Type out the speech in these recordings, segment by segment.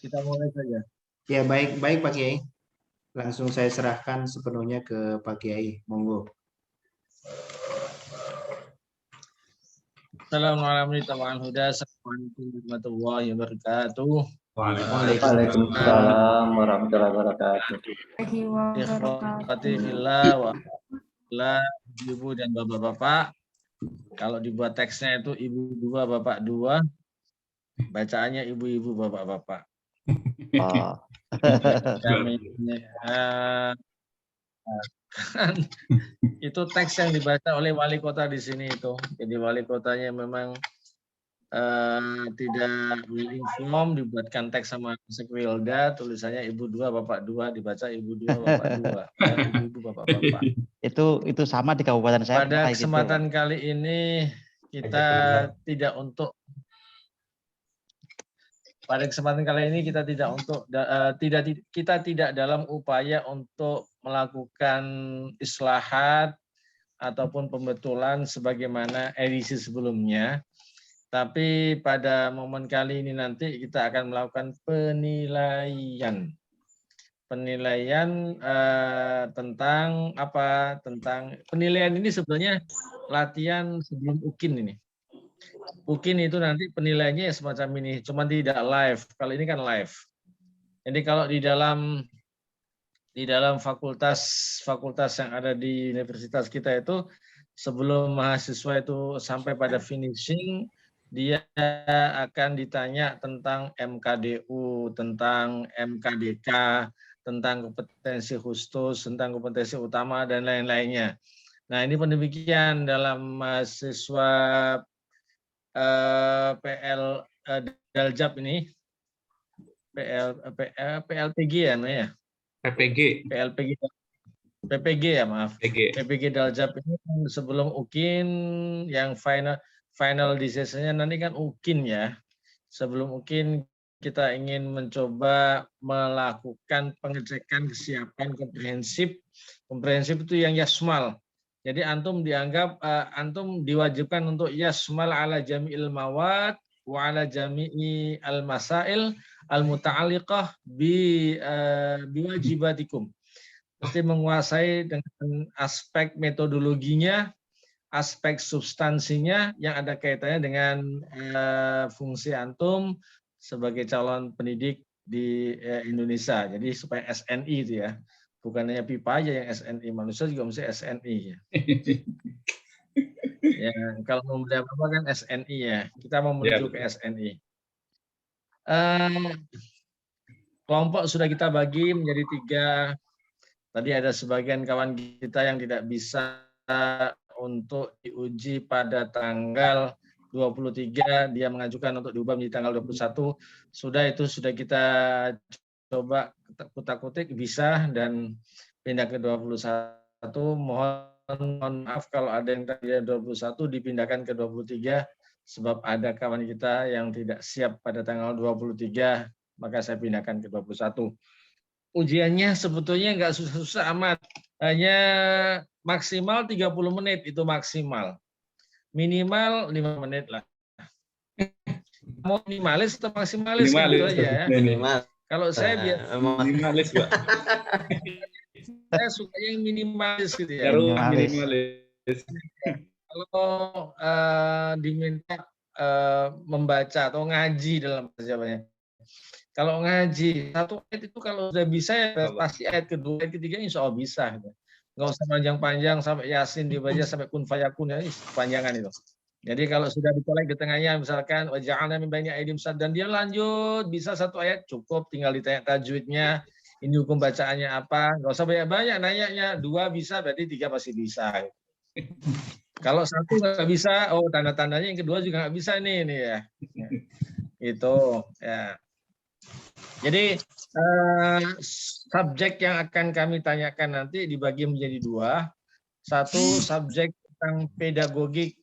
Kita mulai saja. Ya, baik Pak Kiai. Langsung saya serahkan sepenuhnya ke Pak Kiai. Monggo. Assalamualaikum warahmatullahi wabarakatuh. Waalaikumsalam warahmatullahi wabarakatuh. Ikhwati fillah wa alhamdulillah, ibu dan bapak-bapak. Kalau dibuat teksnya itu ibu dua, bapak dua. Bacaannya ibu-ibu, bapak-bapak. Oh. Kami kan itu teks yang dibaca oleh wali kota di sini itu. Jadi wali kotanya memang tidak well informed, dibuatkan teks sama Sekwilda, tulisannya ibu dua bapak dua, dibaca ibu dua bapak dua, ya, ibu bapak-bapak. Itu sama di kabupaten saya. Pada kesempatan kali ini kita tidak untuk kita tidak dalam upaya untuk melakukan islahat ataupun pembetulan sebagaimana edisi sebelumnya. Tapi pada momen kali ini nanti kita akan melakukan penilaian. Penilaian tentang apa? Tentang penilaian ini sebenarnya latihan sebelum UKIN ini. UKIN itu nanti penilaiannya semacam ini, cuma tidak live. Kalau ini kan live. Jadi kalau di dalam fakultas yang ada di universitas kita itu, sebelum mahasiswa itu sampai pada finishing, dia akan ditanya tentang MKDU, tentang MKDK, tentang kompetensi khusus, tentang kompetensi utama, dan lain-lainnya. Nah, ini pendemikian dalam mahasiswa PL Daljab ini, PLPG ya, namanya? PPG ya, maaf. PPG Daljab ini sebelum UKIN yang final decision-nya nanti kan UKIN ya. Sebelum UKIN kita ingin mencoba melakukan pengecekan kesiapan komprehensif. Komprehensif itu yang yasmal. Jadi antum dianggap antum diwajibkan untuk yasmal ala jami'il mawad wa ala jami'i al-masail al-muta'alliqah biwajibatikum. Mesti menguasai dengan aspek metodologinya, aspek substansinya yang ada kaitannya dengan fungsi antum sebagai calon pendidik di Indonesia. Jadi supaya SNI itu ya, bukan hanya PIPA aja yang SNI, manusia juga mesti SNI ya. Ya, kalau mau beli apa kan SNI ya. Kita mau menuju ke SNI. Kelompok sudah kita bagi menjadi 3. Tadi ada sebagian kawan kita yang tidak bisa untuk diuji pada tanggal 23, dia mengajukan untuk diubah menjadi tanggal 21. Sudah kita coba kutak-kutik bisa dan pindah ke 21. Mohon maaf kalau ada yang tadi 21 dipindahkan ke 23 sebab ada kawan kita yang tidak siap pada tanggal 23, maka saya pindahkan ke 21. Ujiannya sebetulnya nggak susah-susah amat. Hanya maksimal 30 menit itu maksimal. Minimal 5 menit lah. Mau minimalis atau maksimalis gitu aja ya. Minimal. Kalau saya minimalis, Pak. Saya suka yang minimalis gitu ya. Minimalis. Kalau diminta membaca atau ngaji dalam perjawabannya. Kalau ngaji, 1 ayat itu kalau sudah bisa ya pasti ayat kedua, ayat ketiga insya Allah bisa. Gitu. Nggak usah panjang-panjang sampai Yasin dibaca sampai kun fayakun ya, panjangan itu. Jadi kalau sudah dicolek di tengahnya misalkan waja'alna min baini aidim dan dia lanjut bisa 1 ayat cukup, tinggal ditanya tajwidnya, ini hukum bacaannya apa, nggak usah banyak-banyak nanyanya, 2 bisa berarti 3 pasti bisa. Kalau 1 nggak bisa, oh tanda-tandanya yang kedua juga nggak bisa nih ya. Itu ya. Jadi subjek yang akan kami tanyakan nanti dibagi menjadi 2. 1 subjek tentang pedagogik.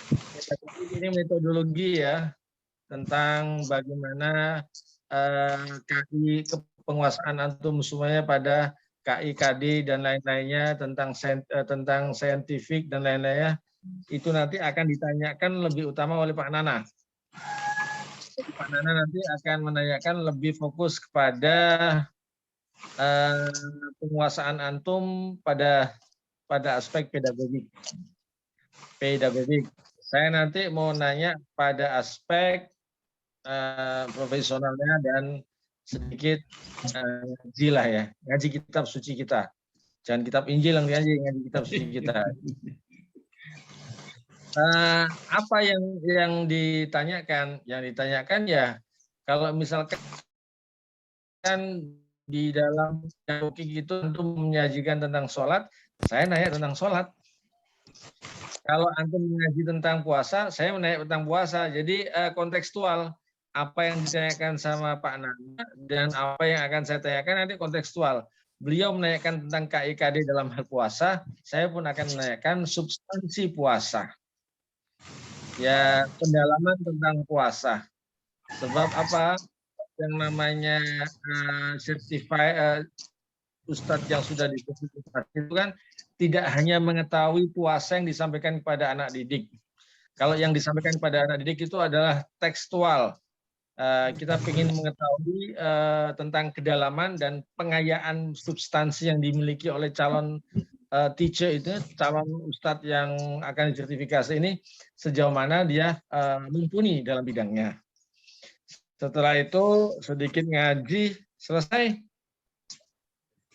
Pedagogik ini metodologi ya, tentang bagaimana KI kepenguasaan antum semuanya pada KI, KD dan lain-lainnya, tentang saintifik dan lain-lainnya. itu nanti akan ditanyakan lebih utama oleh Pak Nana. Pak Nana nanti akan menanyakan lebih fokus kepada penguasaan antum pada aspek pedagogik. Saya nanti mau nanya pada aspek profesionalnya dan sedikit ngaji lah ya, ngaji kitab suci kita. Jangan kitab Injil yang ngaji kitab suci kita. Apa yang ditanyakan? Yang ditanyakan ya, kalau misalkan di dalam pedagogik itu antum menyajikan tentang sholat, saya nanya tentang sholat. Kalau antum mengaji tentang puasa, saya menanya tentang puasa. Jadi kontekstual. Apa yang ditanyakan sama Pak Nana dan apa yang akan saya tanyakan nanti kontekstual. Beliau menanyakan tentang KIKD dalam hal puasa, saya pun akan menanyakan substansi puasa. Ya, pendalaman tentang puasa. Sebab apa? Yang namanya Ustadz yang sudah disertifikasi itu kan tidak hanya mengetahui puasa yang disampaikan kepada anak didik. Kalau yang disampaikan kepada anak didik itu adalah tekstual. Kita ingin mengetahui tentang kedalaman dan pengayaan substansi yang dimiliki oleh calon teacher itu, calon ustadz yang akan disertifikasi ini, sejauh mana dia mumpuni dalam bidangnya. Setelah itu sedikit ngaji, selesai.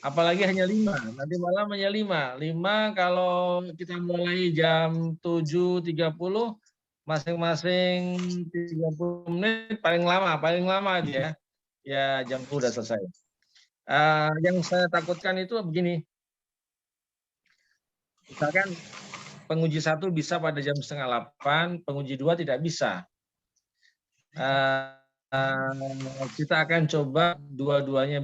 Apalagi hanya 5, nanti malam hanya 5. 5 kalau kita mulai jam 7.30, masing-masing 30 menit paling lama aja ya jam sudah selesai. Yang saya takutkan itu begini, misalkan penguji 1 bisa pada jam 7:30, penguji 2 tidak bisa. Kita akan coba dua-duanya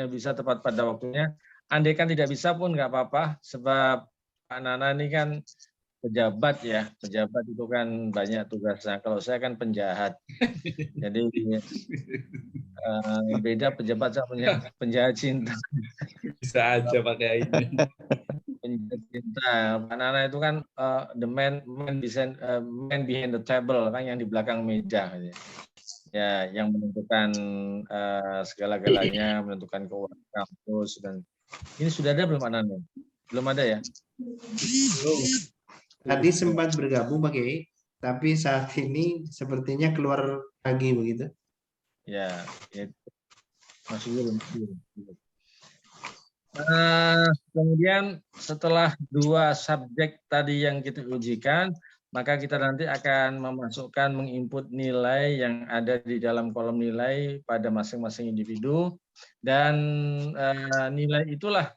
bisa tepat pada waktunya. Andaikan tidak bisa pun nggak apa-apa, sebab Pak Nana ini kan pejabat ya, pejabat itu kan banyak tugasnya. Kalau saya kan penjahat, jadi beda pejabat sama penjahat cinta. Bisa aja pakai ini. Penjahat cinta, Pak Nana itu kan the man behind the table, kan yang di belakang meja, ya, yang menentukan segala-galanya, menentukan keuangan kampus dan ini sudah ada belum Pak Nana? Belum ada ya? Tadi sempat bergabung Pak Kiai, tapi saat ini sepertinya keluar lagi begitu. Ya, masih belum. Kemudian setelah 2 subjek tadi yang kita ujikan, maka kita nanti akan memasukkan, menginput nilai yang ada di dalam kolom nilai pada masing-masing individu, dan nilai itulah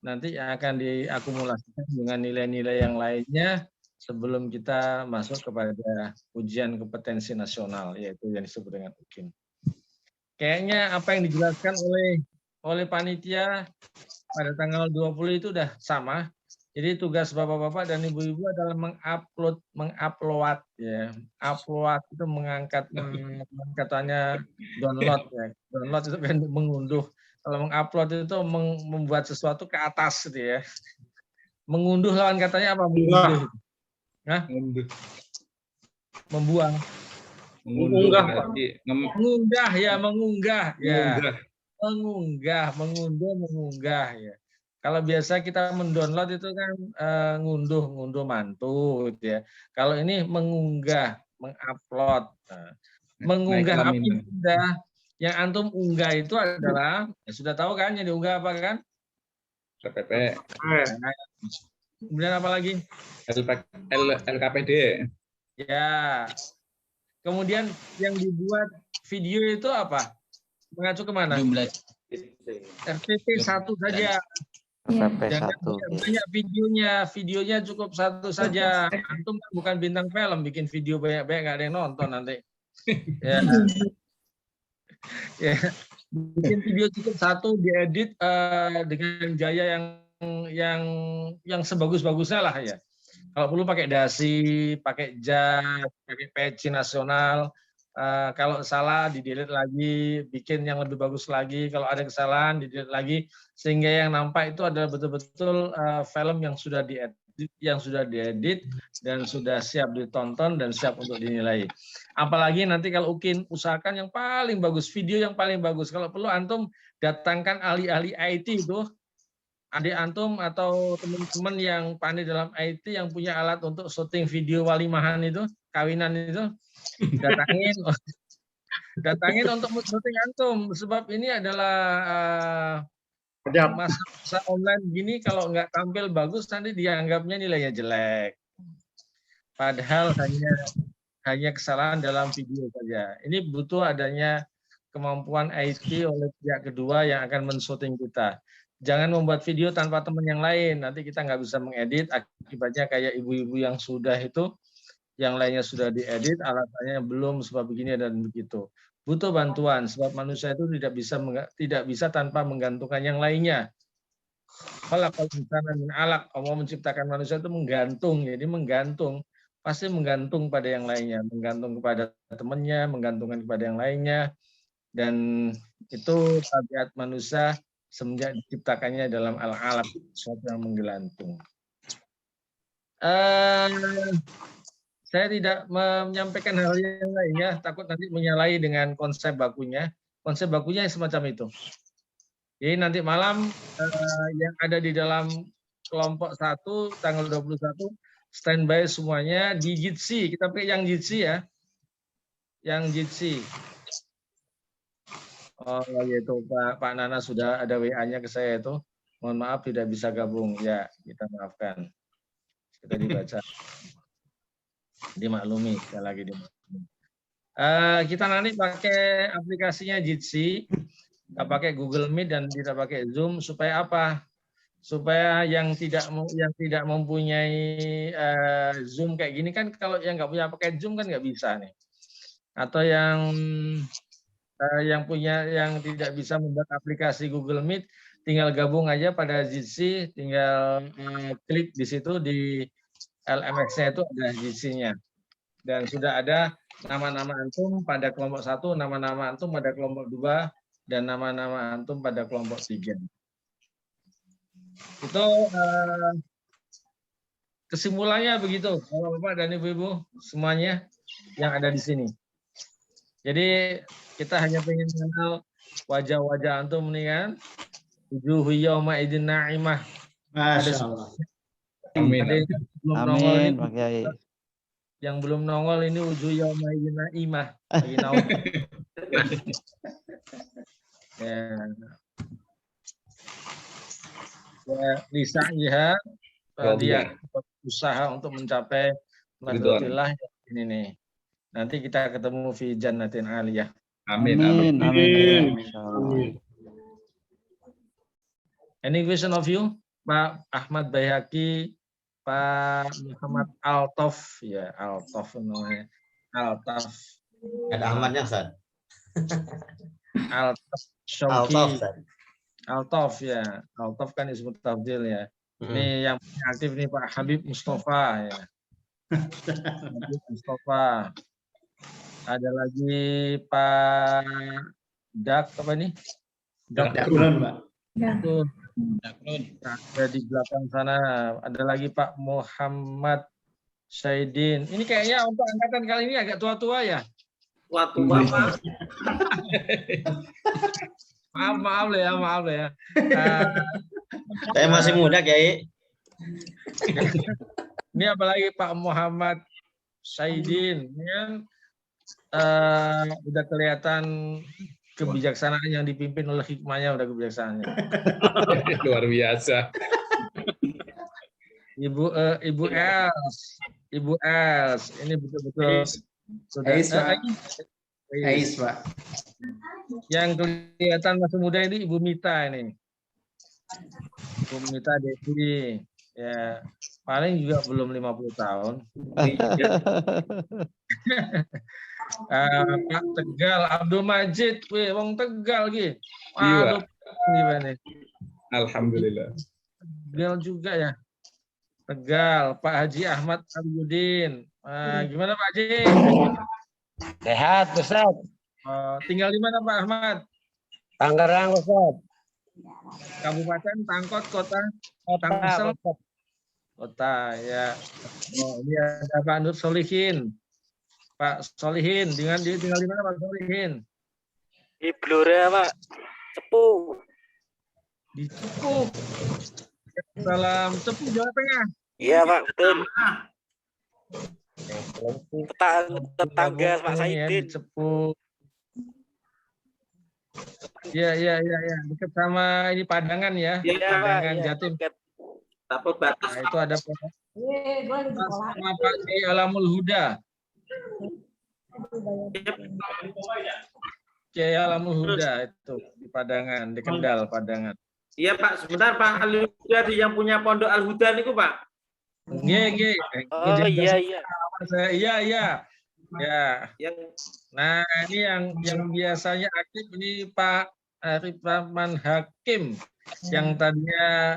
nanti yang akan diakumulasikan dengan nilai-nilai yang lainnya sebelum kita masuk kepada ujian kompetensi nasional, yaitu yang disebut dengan UKIN. Kayaknya apa yang dijelaskan oleh panitia pada tanggal 20 itu udah sama. Jadi tugas bapak-bapak dan ibu-ibu adalah mengupload ya. Upload itu mengangkat katanya download ya. Download itu kan mengunduh. Kalau mengupload itu membuat sesuatu ke atas gitu ya. Mengunduh lawan katanya apa? Mengunduh. Hah? Membuang. Mengunggah Ya. Mengunduh ya. Kalau biasa kita mendownload itu kan ngunduh mantu gitu ya. Kalau ini mengunggah, mengupload. Mengunggah apa sudah yang antum unggah itu adalah ya sudah tahu kan yang diunggah apa kan? PPP. Kemudian apa lagi? LKPD. Ya. Kemudian yang dibuat video itu apa? Mengacu kemana? RTP 1 saja. Jangan banyak videonya cukup 1 saja. Antum kan bukan bintang film, bikin video banyak-banyak nggak ada yang nonton nanti. Ya. Ya. Bikin video cukup 1, diedit dengan gaya yang sebagus-bagusnya lah ya. Kalau perlu pakai dasi, pakai jas, pakai peci nasional. Kalau salah di-delete lagi, bikin yang lebih bagus lagi. Kalau ada kesalahan di-delete lagi, sehingga yang nampak itu adalah betul-betul film yang sudah diedit. yang sudah diedit dan sudah siap ditonton dan siap untuk dinilai. Apalagi nanti kalau UKIN, usahakan yang paling bagus, video yang paling bagus. Kalau perlu antum datangkan ahli-ahli IT itu, adik antum atau teman-teman yang pandai dalam IT yang punya alat untuk syuting video walimahan itu, kawinan itu, datangin untuk syuting antum, sebab ini adalah masa online gini, kalau nggak tampil bagus nanti dianggapnya nilainya jelek. Padahal hanya kesalahan dalam video saja. Ini butuh adanya kemampuan IT oleh pihak kedua yang akan men-syuting kita. Jangan membuat video tanpa teman yang lain. Nanti kita nggak bisa mengedit, akibatnya kayak ibu-ibu yang sudah itu, yang lainnya sudah diedit, alasannya belum, sebab begini dan begitu. Butuh bantuan, sebab manusia itu tidak bisa tanpa menggantungkan yang lainnya. Kalau insana min alaq, Allah menciptakan manusia itu menggantung, jadi pasti menggantung pada yang lainnya, menggantung kepada temannya, menggantungkan kepada yang lainnya, dan itu tabiat manusia semenjak diciptakannya dalam al-alaq, sesuatu yang menggelantung. Saya tidak menyampaikan hal yang lainnya, takut nanti menyalahi dengan konsep bakunya. Konsep bakunya semacam itu. Jadi nanti malam yang ada di dalam kelompok 1, tanggal 21, standby semuanya di Jitsi. Kita pakai yang Jitsi ya. Yang Jitsi. Oh yaitu Pak Nana sudah ada WA-nya ke saya itu. Mohon maaf tidak bisa gabung. Ya, kita maafkan. Kita dibaca. Dimaklumi, sekali lagi dimaklumi. Kita nanti pakai aplikasinya Jitsi, kita pakai Google Meet dan kita pakai Zoom supaya apa? Supaya yang tidak mempunyai Zoom kayak gini kan, kalau yang nggak punya pakai Zoom kan nggak bisa nih. Atau yang tidak bisa membuat aplikasi Google Meet, tinggal gabung aja pada Jitsi, tinggal klik di situ di LMX-nya itu ada Jitsi-nya. Dan sudah ada nama-nama antum pada kelompok 1, nama-nama antum pada kelompok 2, dan nama-nama antum pada kelompok 3. Itu kesimpulannya begitu, Bapak dan Ibu-Ibu semuanya yang ada di sini. Jadi kita hanya ingin mengenal wajah-wajah antum nih kan. Wujuhu yauma idzin na'imah. Masya Allah. Amin. Amin, Pak Kiai. Yang belum nongol ini wujuh yauma idzin na'imah. Lagi nongol. Ya, Lisa ya, dia usaha untuk mencapai madhatillah ini nih. Nanti kita ketemu fi jannatin aliyah. Amin. Amin. Amin. Amin. Any question of you, Pak Ahmad Bayhaqi, Pak Muhammad Altaf, ya Altaf namanya, Altaf. Ada Ahmadnya, Ustaz. Altaf Syauqi. Ustaz. Altaf ya, Altaf kan ismu tafdil ya. Ini yang aktif nih Pak Habib Mustafa ya. Habib Mustafa. Ada lagi Pak Dak apa nih? Daklun, Pak. Itu ada di belakang sana. Ada lagi Pak Muhammad Syaidin. Ini kayaknya untuk angkatan kali ini agak tua-tua ya. Tua-tua, Pak. Maaf ya. Saya masih muda, Kiai. Ini apalagi Pak Muhammad Syaidin. Ini kan udah kelihatan kebijaksanaan yang dipimpin oleh hikmahnya, udah kebijaksanaannya. Luar biasa. Ibu Els, ini betul-betul sudah Ais, Pak. Yang kelihatan masih muda ini Ibu Mita ini. Ibu Mita Devi, ya paling juga belum 50 tahun. Pak Tegal, Abdul Majid, wong Tegal gitu. Iya. Gimana? Alhamdulillah. Tegal juga ya. Tegal, Pak Haji Ahmad Abudin. Gimana Pak Haji? Sehat, Ustaz. Tinggal di mana Pak Ahmad? Tangerang, Ustaz. Kabupaten, Tangkot, Kota, Kota, Tangsel. Ustaz. Kota ya. Oh, ini ada Pak Nur Solihin. Pak Solihin, dengan dia tinggal di mana Pak Solihin? Di Blora, Pak. Cepu. Di Cepu. Salam Cepu, Jawa Tengah. Iya, Pak, betul. Tetangga Pak Ya, di Saidin. Cepu. Iya. Dekat sama ini Padangan ya. Iya, Pak. Padangan Iya. Jatim. Tapot batas. Nah, itu ada sama Pak Kiai Alamul Huda. Kiai Alamul Huda itu di Padangan, di Kendal, Padangan. Iya Pak, sebentar Pak Al-Huda yang punya pondok Al-Huda niku Pak. Nggih. Oh, iya. Iya. Ya. Yang Nah, ini yang biasanya aktif ini Pak Arif Rahman Hakim yang tadinya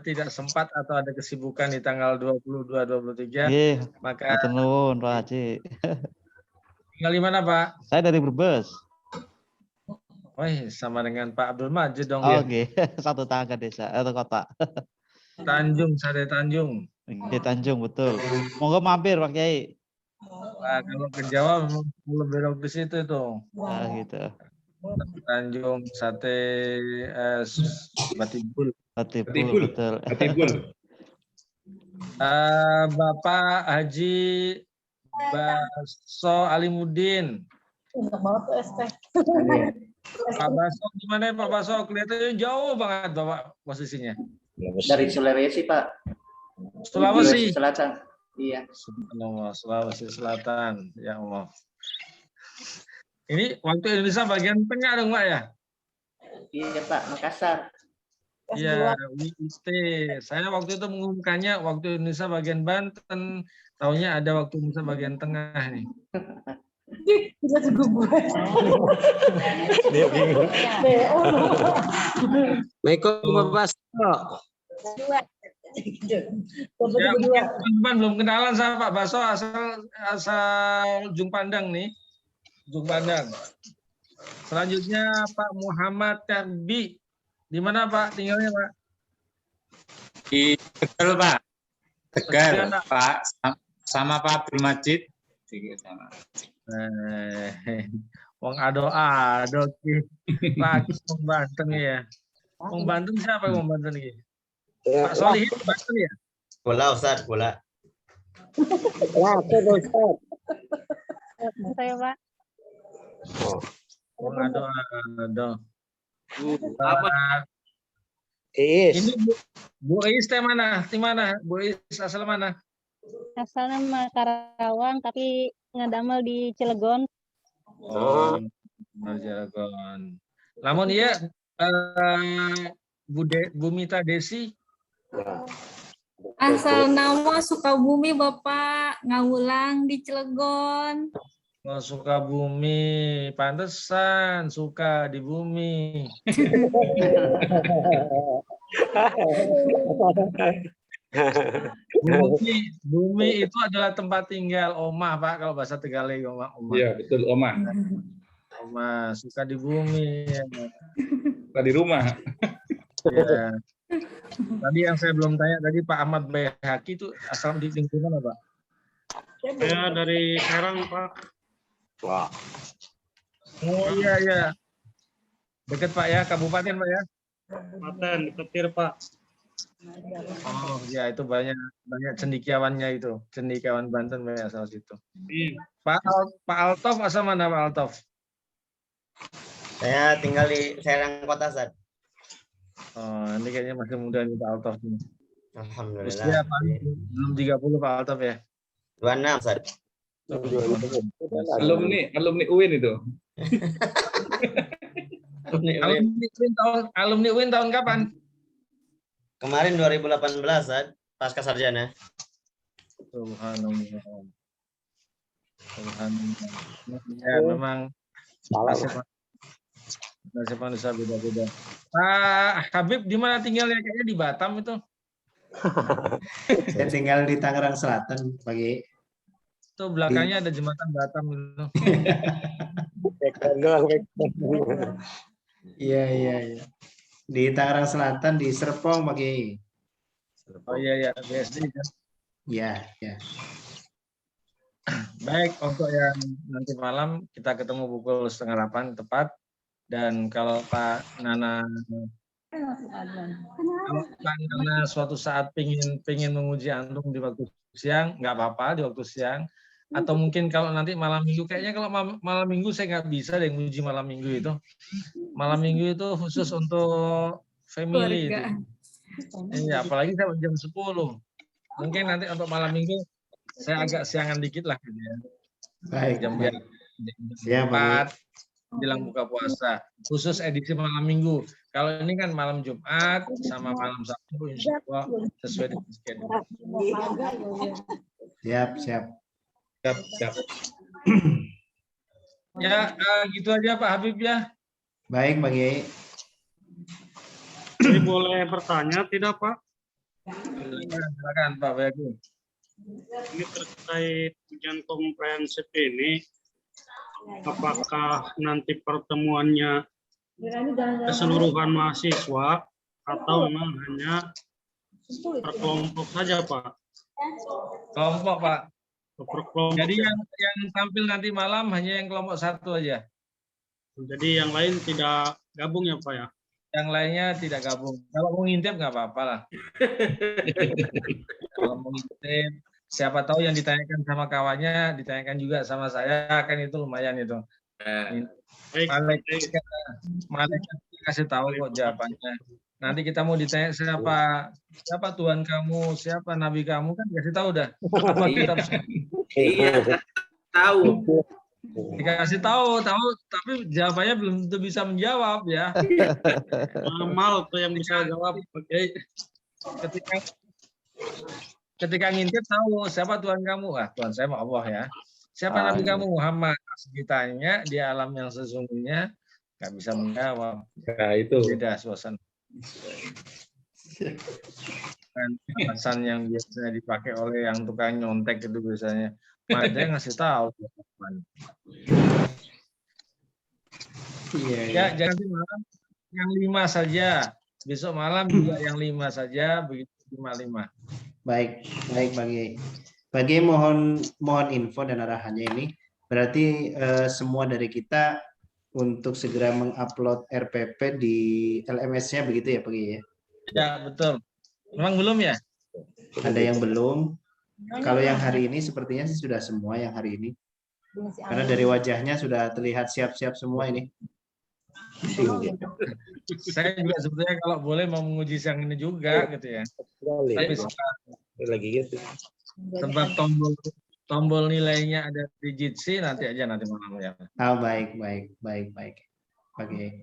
tidak sempat atau ada kesibukan di tanggal 22-23. Nggih, Maka matur nuwun Pak Haji. tinggal di mana Pak? Saya dari Brebes. Wih, sama dengan Pak Abdul Majid dong Oh, ya. nggih. Satu tangga desa atau kota. Tanjung, Sade Tanjung. Di Tanjung betul. Monggo mampir Pak Kiai. Nah, kalau ke Jawa memang belok di situ tuh. Nah, gitu. Tanjung, Sate, Batibul. Batibul betul. Atibul. Bapak Haji Baso Alimuddin. Pak Baso gimana ya Pak Baso? Kelihatannya jauh banget Bapak posisinya. Dari Sulawesi, Pak. Sulawesi. Selatan. Iya. Subhanallah, Sulawesi Selatan. Ya Allah. Ini waktu Indonesia bagian tengah dong Pak ya? Iya, Pak. Makassar. Iya, WIT. Saya waktu itu mengumumkannya waktu Indonesia bagian Banten. Taunya ada waktu Indonesia bagian tengah nih. Assalamualaikum Pak Baso. Ya, teman-teman belum kenalan sama Pak Baso asal Ujung Pandang nih. Ujung Pandang. Selanjutnya Pak Muhammad Karbi. Di mana Pak tinggalnya Pak? Di Tegal Pak. Tegal Tegal, Pak. Sama Pak Abdul Majid. Sama. Wong ado ki. Lagi Wong Banten ya. Wong Banten siapa Wong Banten ini? Pak Solihin Banten ya? Bola Ustaz, bola. Saya Pak. Wong ado. Is. Ini Bu Is teh mana? Di mana? Bu Is asal mana? Asalnya mah Karawang tapi ngadamel di Cilegon. Oh, Cilegon. Namun iya Bu Mita Desi. Asal nama Sukabumi Bapak, Ngawulang di Cilegon. Oh, Sukabumi, pantesan suka di bumi. Bumi itu adalah tempat tinggal omah Pak, kalau bahasa Tegalnya omah. Iya, betul Omah. Omah suka di bumi. Ya. Suka di rumah. Ya. Tadi yang saya belum tanya tadi Pak Ahmad Baihaqi itu asal di lingkungan apa? Saya dari Serang Pak. Wah. Oh iya. Dekat Pak ya, kabupaten Pak ya? Kabupaten Petir Pak. Oh ya, itu banyak cendikiawannya itu, cendikiawan Banten Pak asal situ. Iya. Pak Altof asal mana Pak Altof? Saya tinggal di Serang Kota, Ustaz. Oh, ini kayaknya masih muda nih Pak Altof. Alhamdulillah. Usia paling belum 30 Pak Altof ya? 26, Ustaz. Alumni UIN itu. Alumni UIN tahun kapan? Kemarin 2018, Ustaz, pasca sarjana. Subhanallah. Ya, memang nasib manusia beda-beda. Pak Habib di mana tinggalnya? Kayaknya di Batam itu. Saya tinggal di Tangerang Selatan, pagi. Itu belakangnya ada jembatan Batam itu. Iya. Di Tangerang Selatan, di Serpong, pagi. Oh iya ya, BSD kan. Ya, ya. Baik, untuk yang nanti malam kita ketemu pukul 7:30 tepat. Dan kalau Pak Nana suatu saat pingin menguji antum di waktu siang, nggak apa-apa di waktu siang. Atau mungkin kalau nanti malam minggu, kayaknya kalau malam minggu saya nggak bisa deh menguji malam minggu itu. Malam minggu itu khusus untuk family itu. Iya, apalagi saya jam 10. Mungkin nanti untuk malam minggu saya agak siangan dikit lah gitu ya. Baik, Jam baik. jam 4 jelang buka puasa. Khusus edisi malam minggu. Kalau ini kan malam Jumat sama malam Sabtu, insya Allah sesuai dengan schedule. Siap, siap. Siap. Ya, gitu aja Pak Habib ya. Baik, Pak Kiai. Jadi boleh bertanya tidak Pak? Silakan Pak Bayaku. Ini terkait ujian komprehensif ini, apakah nanti pertemuannya keseluruhan mahasiswa atau memang hanya per kelompok saja Pak? Kelompok Pak. Per kelompok. Jadi yang tampil nanti malam hanya yang kelompok 1 aja. Jadi yang lain tidak gabung ya Pak ya? Yang lainnya tidak gabung. Kalau mau ngintip nggak apa-apa lah. Kalau mau ngintip, siapa tahu yang ditanyakan sama kawannya, ditanyakan juga sama saya, kan itu lumayan itu. Malaikat kasih tahu kok jawabannya. Nanti kita mau ditanya siapa Tuhan kamu, siapa Nabi kamu, kan kasih tahu dah. Apa kita Iya, tahu. Dikasih tahu, tapi jawabannya belum tentu bisa menjawab ya. Mal tuh yang bisa jawab. Oke. Ketika ngintip tahu siapa Tuhan kamu, Tuhan saya Allah ya. Siapa Nabi kamu Muhammad? Ditanya di alam yang sesungguhnya nggak bisa menjawab. Nah, itu beda suasana. Dan alasan yang biasanya dipakai oleh yang tukang nyontek itu biasanya. Dia ngasih tahu. Iya, Ya, jangan malam yang 5 saja. Besok malam juga yang 5 saja, begitu 5. Baik, baik Pak Kiai. Pak Kiai mohon info dan arahannya ini. Berarti semua dari kita untuk segera mengupload RPP di LMS-nya begitu ya Pak Kiai ya? Ya, betul. Memang belum ya? Ada yang belum. Kalau yang hari ini sepertinya sih sudah semua yang hari ini. Karena dari wajahnya sudah terlihat siap-siap semua ini. Saya juga sebetulnya kalau boleh mau menguji yang ini juga gitu ya. Tapi lagi gitu. Sebab tombol nilainya ada di Jitsi nanti malam ya. Baik. Oke.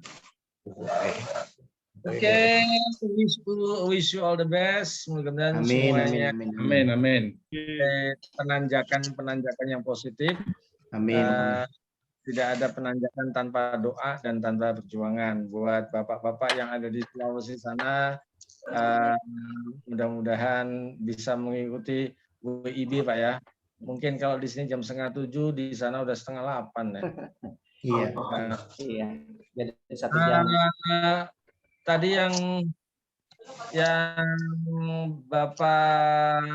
Oke, wish you all the best. Mudah-mudahan semuanya Amin. penanjakan yang positif. Amin. Tidak ada penanjakan tanpa doa dan tanpa perjuangan. Buat bapak-bapak yang ada di Sulawesi sana, mudah-mudahan bisa mengikuti WIB Pak ya. Mungkin kalau di sini jam 6:30, di sana udah 7:30 ya. Iya. Iya. Jadi 1 jam. Tadi yang Bapak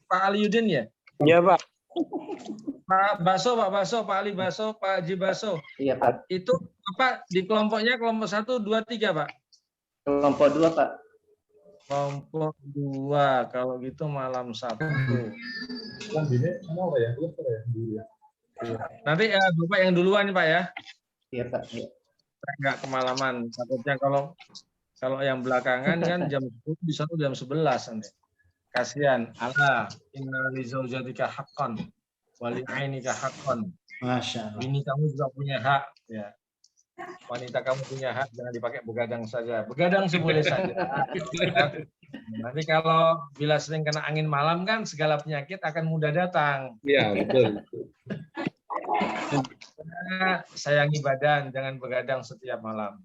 Pak Aliuddin ya? Iya Pak. Pak Ali Baso, Pak Haji Baso. Iya Pak. Itu apa di kelompoknya kelompok 1, 2, 3 Pak? Kelompok 2 Pak. Kelompok 2, kalau gitu malam Sabtu. Nanti Bapak yang duluan Pak ya? Iya Pak. Enggak kemalaman. Takutnya kalau yang belakangan kan jam 10 di sana jam 11 nanti. Kasihan. Allah, inna li zaujatika haqqan wa li 'ainika haqqan. Masya Allah. Ini kamu juga punya hak ya. Wanita kamu punya hak, jangan dipakai begadang saja. Begadang seboleh saja. Nanti kalau bila sering kena angin malam kan segala penyakit akan mudah datang. Iya, betul. Sayangi badan, jangan begadang setiap malam.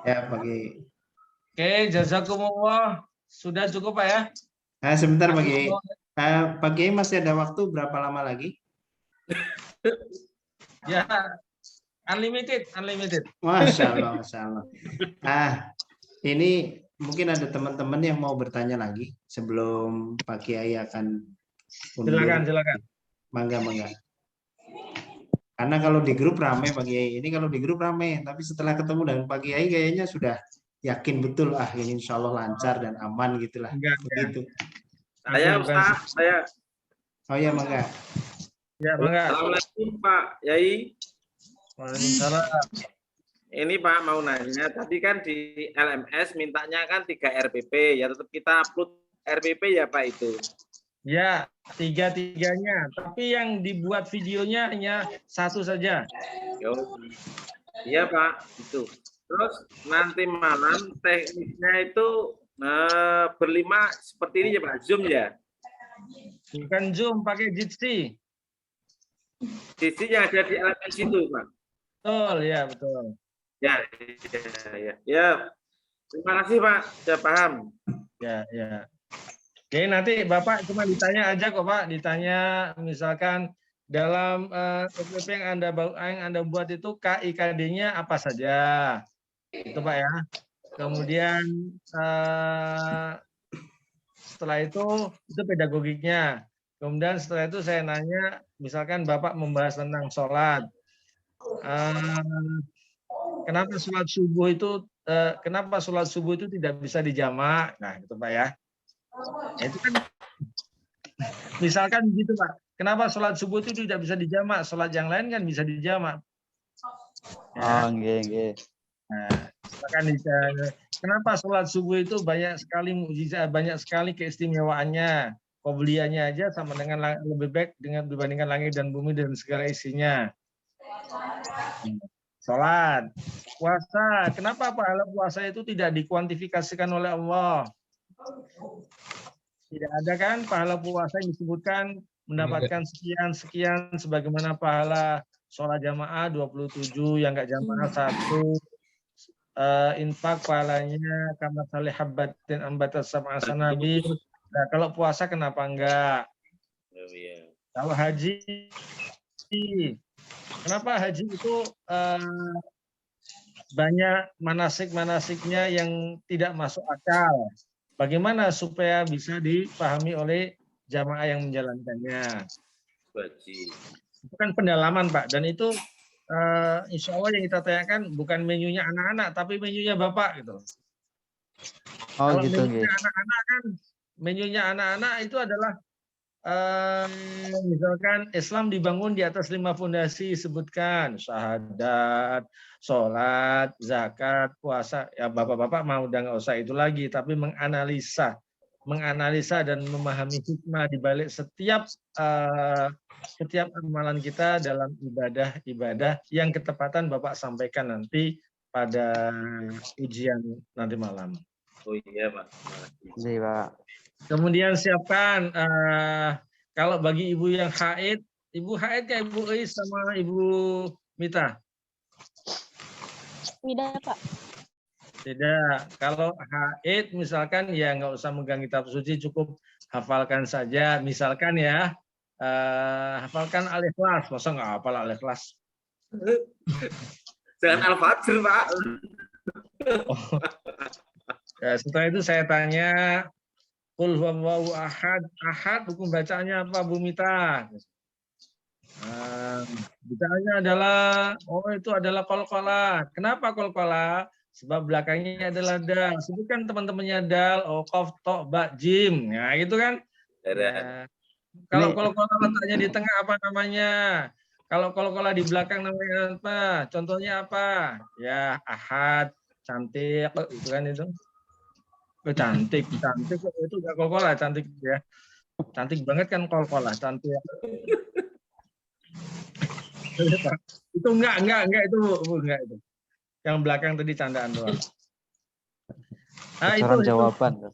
Ya, Pak Kiai. Oke, jazakumullah. Sudah cukup Pak ya? Sebentar Pak Kiai. Pak Kiai masih ada waktu berapa lama lagi? Ya, Unlimited, unlimited. Masya Allah, Masya Allah. Ah, ini mungkin ada teman-teman yang mau bertanya lagi sebelum Pak Kiai akan undur. Silakan. Mangga. Karena kalau di grup rame Pak Kiai, ini kalau di grup rame, tapi setelah ketemu dengan Pak Kiai kayaknya sudah yakin betul ini insya Allah lancar dan aman gitulah. Begitu. Saya Ustaz, saya. Oh ya, mangga. Ya, mangga. Assalamualaikum Pak Yai. Waalaikumsalam. Ini Pak mau nanya, tadi kan di LMS mintanya kan 3 RPP, ya tetap kita upload RPP ya Pak itu? Ya, 3-3-nya. Tapi yang dibuat videonya hanya 1 saja. Iya Pak, itu. Terus nanti malam teknisnya itu berlima seperti ini ya Pak, Zoom ya? Bukan Zoom, pakai Jitsi. Jitsi yang ada di LMS itu Pak? Betul, ya betul. Ya. Terima kasih Pak, sudah paham. Ya. Oke, nanti Bapak cuma ditanya aja kok Pak, ditanya misalkan dalam RPP yang Anda buat itu KIKD-nya apa saja. Itu Pak ya. Kemudian setelah itu pedagogiknya. Kemudian setelah itu saya nanya, misalkan Bapak membahas tentang sholat. Kenapa sholat subuh itu tidak bisa dijamak? Nah, itu Pak ya. Itu kan misalkan begitu Pak. Kenapa sholat subuh itu tidak bisa dijamak? Sholat yang lain kan bisa dijamak. Ya. Nggih. Nah, misalkan kenapa sholat subuh itu banyak sekali mukjizat, banyak sekali keistimewaannya. Qobliyahnya aja sama dengan lebih baik dibandingkan langit dan bumi dan segala isinya. Sholat, puasa. Kenapa pahala puasa itu tidak dikuantifikasikan oleh Allah? Tidak ada kan pahala puasa yang disebutkan mendapatkan sekian sebagaimana pahala sholat jamaah 27 yang enggak jamaah 1. Infak pahalanya kama salih habbatin ambatas sab'a sanabil. Nah, kalau puasa kenapa enggak? Kalau haji, kenapa haji itu banyak manasik-manasiknya yang tidak masuk akal? Bagaimana supaya bisa dipahami oleh jamaah yang menjalankannya? Itu kan pendalaman Pak, dan itu insya Allah yang kita tanyakan bukan menunya anak-anak, tapi menunya Bapak gitu. Kalau gitu. menunya anak-anak itu adalah misalkan Islam dibangun di atas 5 fondasi, sebutkan syahadat, sholat, zakat, puasa. Ya bapak-bapak mau udah nggak usah itu lagi, tapi menganalisa dan memahami hikmah di balik setiap amalan kita dalam ibadah yang ketepatan Bapak sampaikan nanti pada ujian nanti malam. Oh iya Pak. Iya Pak. Kemudian siapkan kalau bagi ibu yang haid, ibu haid kayak Ibu Is sama Ibu Mita? Tidak Pak. Tidak. Kalau haid misalkan ya nggak usah megang kitab suci, cukup hafalkan saja. Misalkan ya, hafalkan Al-Ikhlas. Masa nggak hafal Al-Ikhlas? Jangan Al-Fajr Pak. Ya, setelah itu saya tanya, Qul huwallahu ahad. Ahad hukum bacaannya apa Bu Mita? Bacaannya adalah, itu adalah qalqalah. Kenapa qalqalah? Sebab belakangnya adalah dal. Sebutkan teman-temannya dal, qaf, ta, ba, jim. Nah, gitu kan? Ya. Kalau qalqalah letaknya di tengah apa namanya? Kalau qalqalah di belakang namanya apa? Contohnya apa? Ya, ahad, cantik, itu kan itu. Cantik itu enggak qalqalah, cantik ya. Cantik banget kan qalqalah, cantik. Itu enggak itu enggak itu. Yang belakang tadi candaan doang. Nah, itu jawaban.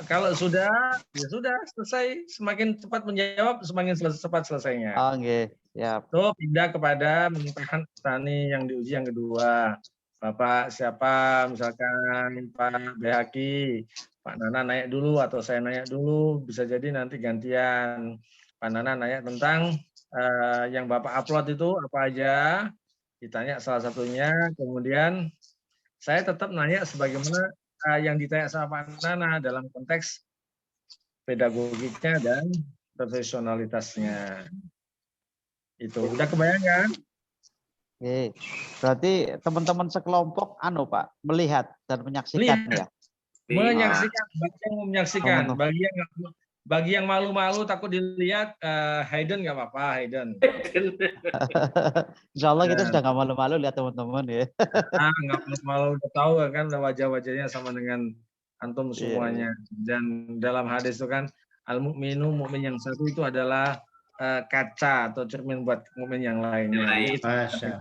Kalau sudah, ya sudah selesai. Semakin cepat menjawab, semakin cepat selesainya. Oke, siap. Tuh pindah kepada mengimtahan petani yang diuji yang kedua. Bapak siapa, misalkan Pak Behaki, Pak Nana nanya dulu atau saya nanya dulu, bisa jadi nanti gantian. Pak Nana nanya tentang yang Bapak upload itu apa aja, ditanya salah satunya, kemudian saya tetap nanya sebagaimana yang ditanya sama Pak Nana dalam konteks pedagogiknya dan profesionalitasnya. Itu udah kebayang kan? Oke. Berarti teman-teman sekelompok Pak melihat dan menyaksikan ya. Menyaksikan, bagi yang menyaksikan, Oh. bagi yang malu-malu takut dilihat, Hayden nggak apa-apa, Hayden. Insya Allah kita sudah nggak malu-malu lihat teman-teman ya. Nggak malu, udah tahu kan wajah-wajahnya sama dengan antum semuanya. Dan dalam hadis itu kan al-mu'minu, mukmin yang satu itu adalah kaca atau cermin buat mukmin yang lainnya. Masya.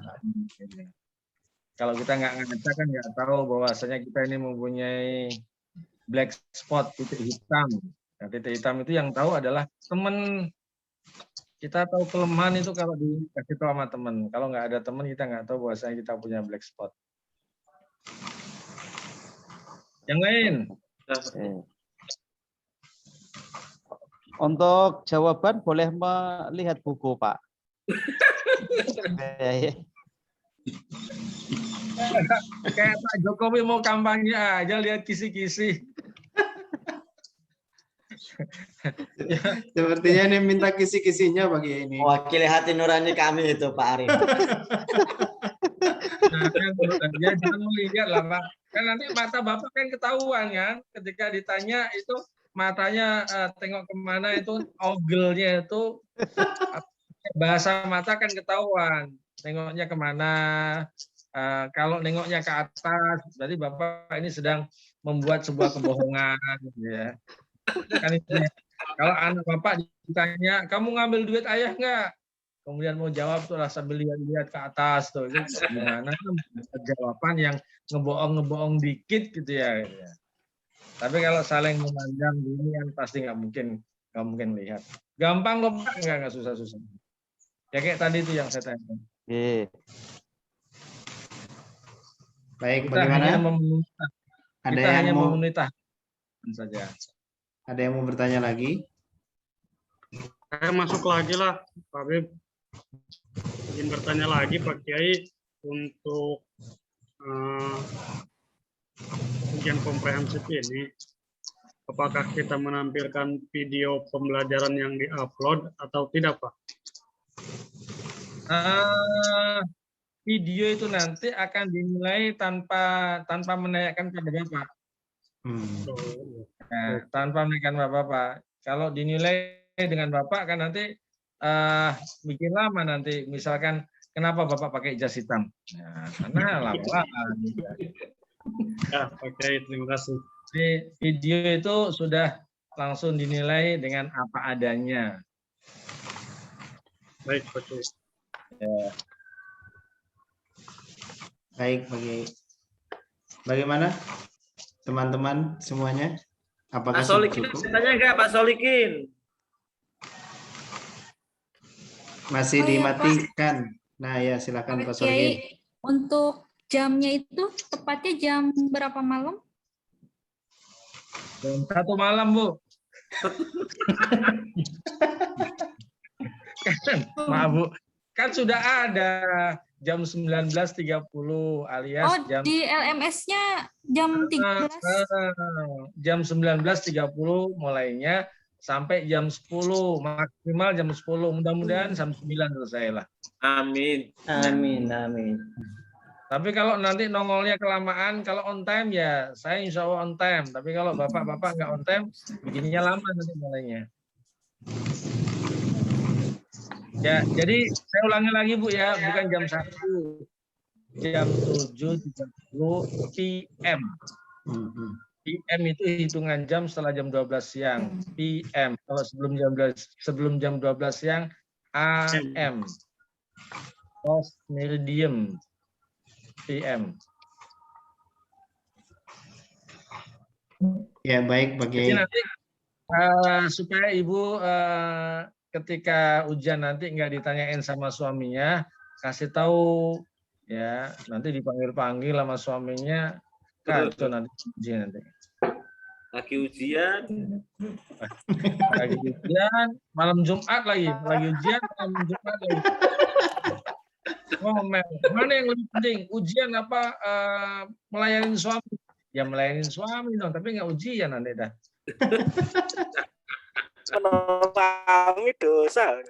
Kalau kita nggak ngaca kan nggak tahu bahwasanya kita ini mempunyai black spot, titik hitam. Nah, titik hitam itu yang tahu adalah teman. Kita tahu kelemahan itu kalau dikasih tahu sama teman. Kalau nggak ada teman kita nggak tahu bahwasanya kita punya black spot. Yang lain. Untuk jawaban boleh melihat buku, Pak. Kayak Pak Jokowi mau kampanye aja lihat kisi-kisi. Sepertinya ini minta kisi-kisinya bagi ini. Wakili hati nurani kami itu Pak Arif. Ya jangan melihat lah Pak. Kan nanti mata Bapak kan ketahuan kan. Ketika ditanya itu matanya tengok kemana itu ogelnya itu bahasa mata kan ketahuan. Nengoknya kemana. Kalau nengoknya ke atas, berarti Bapak ini sedang membuat sebuah kebohongan. Ya. Kan itu ya. Kalau anak Bapak ditanya, kamu ngambil duit ayah nggak? Kemudian mau jawab tuh lah sambil lihat-lihat ke atas tuh. Itu gimana? Jawaban yang ngebohong dikit gitu ya. Tapi kalau saling memandang ini kan pasti nggak mungkin lihat. Gampang kok Pak, nggak susah-susah. Ya kayak tadi itu yang saya tanya. Baik, Kita bagaimana? hanya memenuhi tahapan saja. Ada yang mau bertanya lagi? Saya masuk lagi lah, Pak Habib. Ingin bertanya lagi Pak Kiai untuk ujian komprehensif ini. Apakah kita menampilkan video pembelajaran yang diupload atau tidak, Pak? Video itu nanti akan dinilai tanpa menanyakan pada Bapak. Nah, tanpa menanyakan Bapak. Kalau dinilai dengan Bapak kan nanti bikin lama nanti. Misalkan kenapa Bapak pakai jas hitam? Nah, karena lama. Ya, oke, terima kasih. Jadi, video itu sudah langsung dinilai dengan apa adanya. Baik, oke. Ya. Baik, bagaimana teman-teman semuanya? Apakah Pak Solikin, cukup? tanya nggak Pak Solikin? Masih Oh, iya, dimatikan. Nah ya, silakan Pak Solikin. Kiai, untuk jamnya itu tepatnya jam berapa malam? Jam 1 malam, Bu. Maaf, Bu. Kan sudah ada jam 19.30 alias jam di LMS-nya jam 13. Jam 19.30 mulainya sampai jam 10, maksimal jam 10. Mudah-mudahan jam 9 selesai lah. Amin. Amin. Amin. Tapi kalau nanti nongolnya kelamaan, kalau on time ya saya insya Allah on time. Tapi kalau bapak-bapak nggak on time, begininya lama nanti mulainya. Ya, jadi saya ulangi lagi Bu ya, bukan jam 1, jam 7.30 PM. PM itu hitungan jam setelah jam 12 siang. PM kalau sebelum jam 12 siang AM. Post meridium PM. Ya baik bagi. Jadi nanti supaya Ibu ketika ujian nanti nggak ditanyain sama suaminya, kasih tahu ya, nanti dipanggil-panggil sama suaminya, kacau nanti ujian nanti. Lagi ujian. Lagi ujian, malam Jumat lagi ujian, malam Jumat lagi. ngomel. Mana yang lebih penting? Ujian apa melayani suami? Ya melayani suami dong, tapi nggak ujian nanti dah. Suami dosa.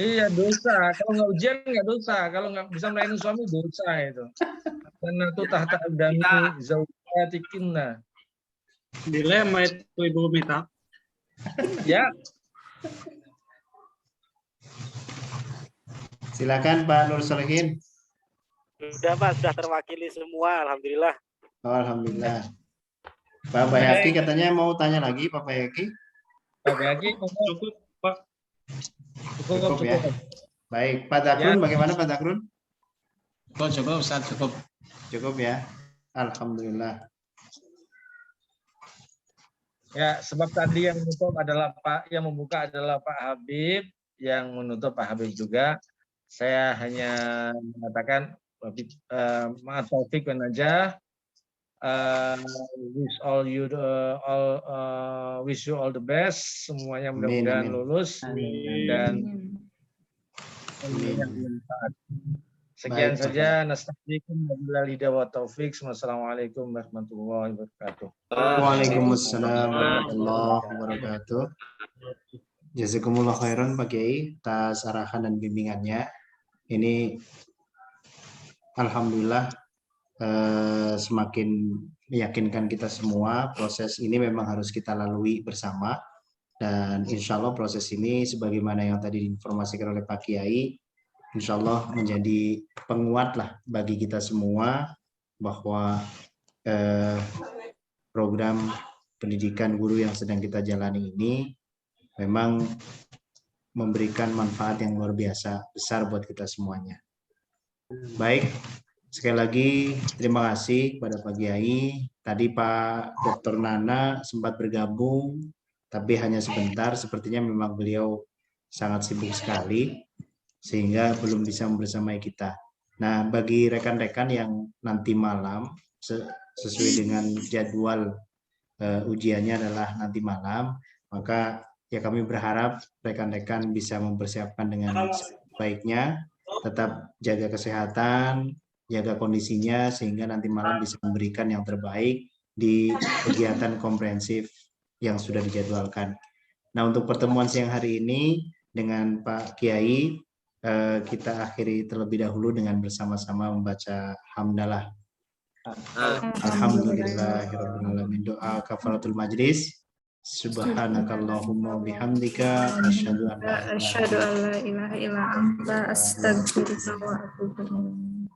Iya dosa. Kalau nggak ujian nggak dosa. Kalau nggak bisa melayani suami dosa itu. Karena itu tahta dami zaujatikinna. Dilema itu Ibu Mita. Ya. Silakan Pak Nur Solihin. Sudah Pak, sudah terwakili semua. Alhamdulillah. Oh, alhamdulillah. Pak Bayaki katanya mau tanya lagi, Pak Bayaki. Pak Bayaki Cukup Pak. Cukup ya. Baik, Pak Dakrun bagaimana Pak Dakrun? Cukup, Ustaz, cukup. Cukup ya. Alhamdulillah. Ya, sebab tadi yang menutup adalah yang membuka adalah Pak Habib, yang menutup Pak Habib juga. Saya hanya mengatakan maaf taufik wa najah. Wish you all the best. Semuanya mudah-mudahan lulus dan bermanfaat. Sekian saja. Nastaghfirukum wabillahi wa taufiq. Wassalamualaikum warahmatullahi wabarakatuh. Waalaikumsalam warahmatullahi wabarakatuh. Jazakumullah khairan Pak Kiai atas arahan dan bimbingannya. Ini alhamdulillah semakin meyakinkan kita semua proses ini memang harus kita lalui bersama, dan insya Allah proses ini sebagaimana yang tadi diinformasikan oleh Pak Kiai, insya Allah menjadi penguat lah bagi kita semua bahwa program pendidikan guru yang sedang kita jalani ini memang memberikan manfaat yang luar biasa besar buat kita semuanya. Baik, sekali lagi terima kasih kepada Pak Kiai. Tadi Pak Dr. Nana sempat bergabung, tapi hanya sebentar. Sepertinya memang beliau sangat sibuk sekali, sehingga belum bisa membersamai kita. Nah, bagi rekan-rekan yang nanti malam, sesuai dengan jadwal ujiannya adalah nanti malam, maka ya kami berharap rekan-rekan bisa mempersiapkan dengan baiknya, tetap jaga kesehatan, jaga kondisinya, sehingga nanti malam bisa memberikan yang terbaik di kegiatan komprehensif yang sudah dijadwalkan. Nah, untuk pertemuan siang hari ini dengan Pak Kiai, kita akhiri terlebih dahulu dengan bersama-sama membaca hamdalah. Alhamdulillahirrahmanirrahim. Doa kafaratul majlis. Subhanakallahumma bihamdika asyhadu an la ilaha illa anta astaghfiruka wa atubu ilaik.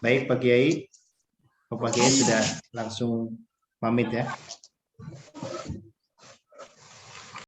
Baik Pak Kiai. Pak Kiai sudah langsung pamit ya.